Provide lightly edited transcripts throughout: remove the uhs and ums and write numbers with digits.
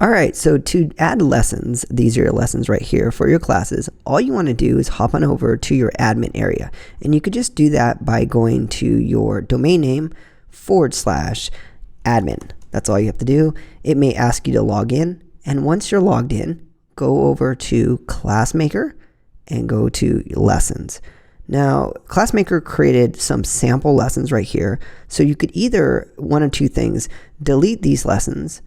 Alright, so to add lessons, these are your lessons right here for your classes. All you want to do is hop on over to your admin area. And you could just do that by going to your domain name /admin. That's all you have to do. It may ask you to log in. And once you're logged in, go over to ClassMaker and go to lessons. Now, ClassMaker created some sample lessons right here. So you could either, one of two things, delete these lessons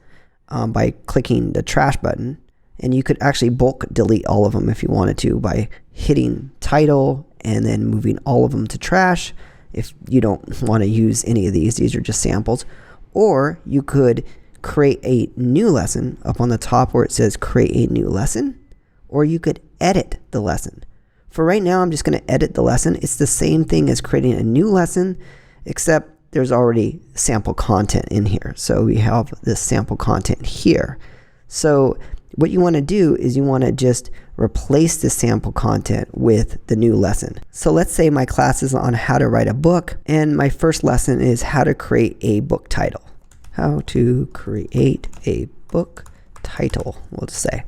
by clicking the trash button, and you could actually bulk delete all of them if you wanted to by hitting title and then moving all of them to trash if you don't want to use any of these. These are just samples. Or you could create a new lesson up on the top where it says create a new lesson, or you could edit the lesson. For right now, I'm just going to edit the lesson. It's the same thing as creating a new lesson, except there's already sample content in here. So we have this sample content here. So what you want to do is you want to just replace the sample content with the new lesson. So let's say my class is on how to write a book, and my first lesson is how to create a book title. How to create a book title, we'll just say.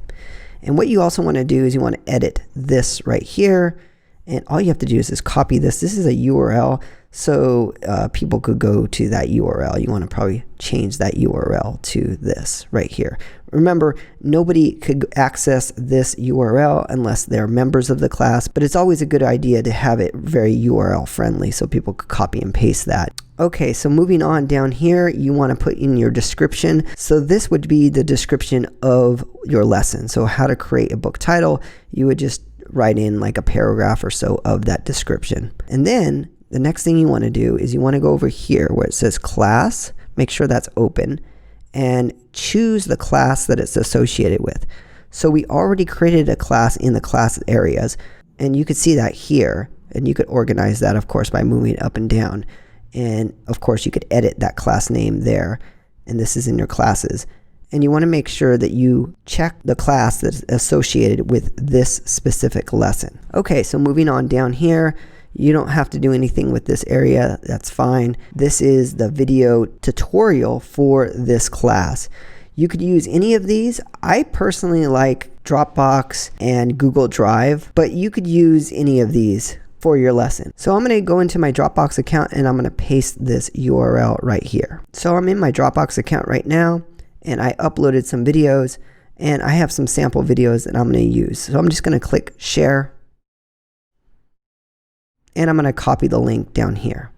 And what you also want to do is you want to edit this right here. And all you have to do is just copy this. This is a URL, so people could go to that URL. You want to probably change that URL to this right here. Remember, nobody could access this URL unless they're members of the class, but it's always a good idea to have it very URL friendly so people could copy and paste that. Okay, so moving on down here, you want to put in your description. So this would be the description of your lesson. So how to create a book title, you would just write in like a paragraph or so of that description. And then the next thing you want to do is you want to go over here where it says class, make sure that's open, and choose the class that it's associated with. So we already created a class in the class areas, and you could see that here, and you could organize that, of course, by moving up and down. And of course, you could edit that class name there, and this is in your classes. And you want to make sure that you check the class that's associated with this specific lesson. Okay, so moving on down here, you don't have to do anything with this area. That's fine. This is the video tutorial for this class. You could use any of these. I personally like Dropbox and Google Drive, but you could use any of these for your lesson. So I'm going to go into my Dropbox account and I'm going to paste this URL right here. So I'm in my Dropbox account right now, and I uploaded some videos, and I have some sample videos that I'm going to use. So I'm just going to click share, and I'm going to copy the link down here.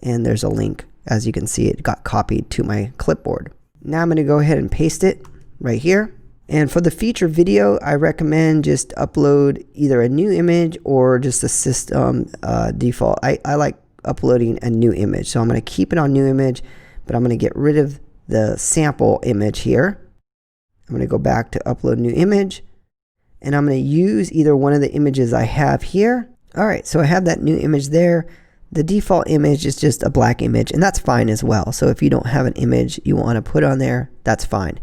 And there's a link. As you can see, it got copied to my clipboard. Now I'm going to go ahead and paste it right here. And for the feature video, I recommend just upload either a new image or just a system default. I like uploading a new image. So I'm going to keep it on new image, but I'm going to get rid of the sample image here. I'm going to go back to upload new image, and I'm going to use either one of the images I have here. Alright, so I have that new image there. The default image is just a black image, and that's fine as well. So if you don't have an image you want to put on there, that's fine.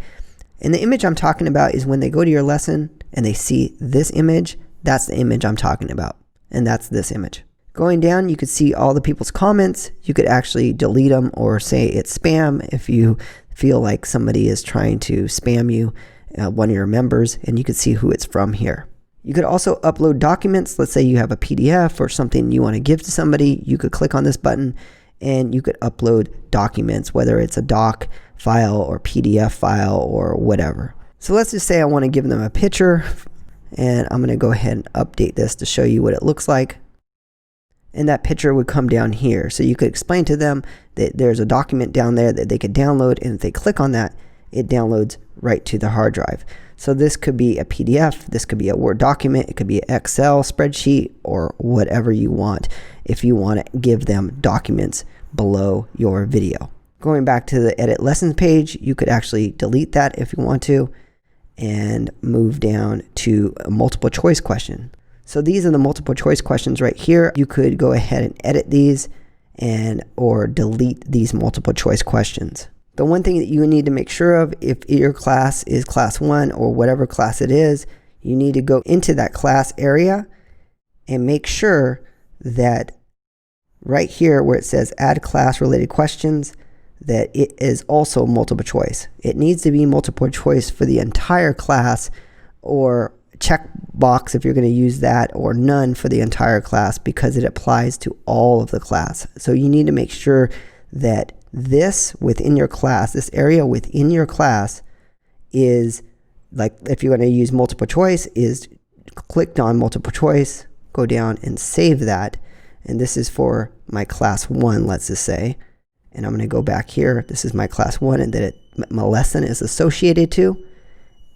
And the image I'm talking about is when they go to your lesson and they see this image, that's the image I'm talking about. And that's this image. Going down, you could see all the people's comments. You could actually delete them or say it's spam if you feel like somebody is trying to spam you, one of your members, and you could see who it's from here. You could also upload documents. Let's say you have a PDF or something you want to give to somebody. You could click on this button and you could upload documents, whether it's a doc file or PDF file or whatever. So let's just say I want to give them a picture, and I'm going to go ahead and update this to show you what it looks like. And that picture would come down here. So you could explain to them that there's a document down there that they could download, and if they click on that, it downloads right to the hard drive. So this could be a PDF, this could be a Word document, it could be an Excel spreadsheet, or whatever you want if you want to give them documents below your video. Going back to the edit lessons page, you could actually delete that if you want to, and move down to a multiple choice question. So these are the multiple choice questions right here. You could go ahead and edit these or delete these multiple choice questions. The one thing that you need to make sure of, if your class is class 1 or whatever class it is, you need to go into that class area and make sure that right here where it says add class related questions, that it is also multiple choice. It needs to be multiple choice for the entire class, or check box if you're going to use that, or none for the entire class, because it applies to all of the class. So you need to make sure that this within your class, this area within your class, is like, if you're going to use multiple choice, is clicked on multiple choice, go down and save that. And this is for my class 1, let's just say. And I'm going to go back here. This is my class 1 and that my lesson is associated to.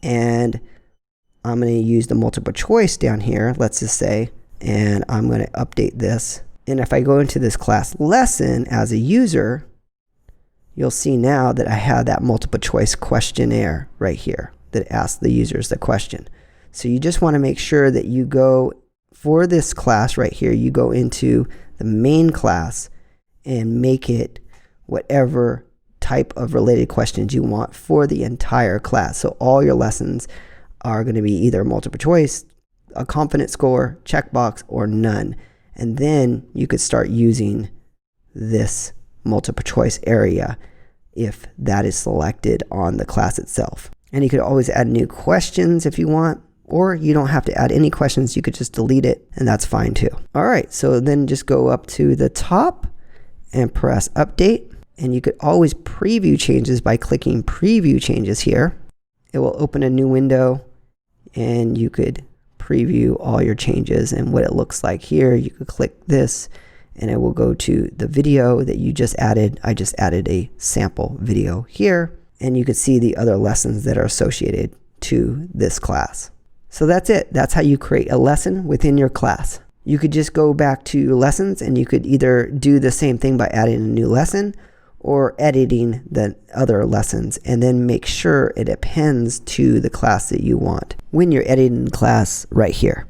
And I'm going to use the multiple choice down here, let's just say, and I'm going to update this. And if I go into this class lesson as a user, you'll see now that I have that multiple choice questionnaire right here that asks the users the question. So you just want to make sure that you go, for this class right here, you go into the main class and make it whatever type of related questions you want for the entire class. So all your lessons are going to be either multiple choice, a confidence score, checkbox, or none. And then you could start using this multiple choice area if that is selected on the class itself. And you could always add new questions if you want, or you don't have to add any questions. You could just delete it, and that's fine too. All right, so then just go up to the top and press update. And you could always preview changes by clicking preview changes here. It will open a new window and you could preview all your changes and what it looks like here. You could click this and it will go to the video that you just added. I just added a sample video here, and you could see the other lessons that are associated to this class. So that's it. That's how you create a lesson within your class. You could just go back to lessons and you could either do the same thing by adding a new lesson or editing the other lessons, and then make sure it appends to the class that you want when you're editing class right here.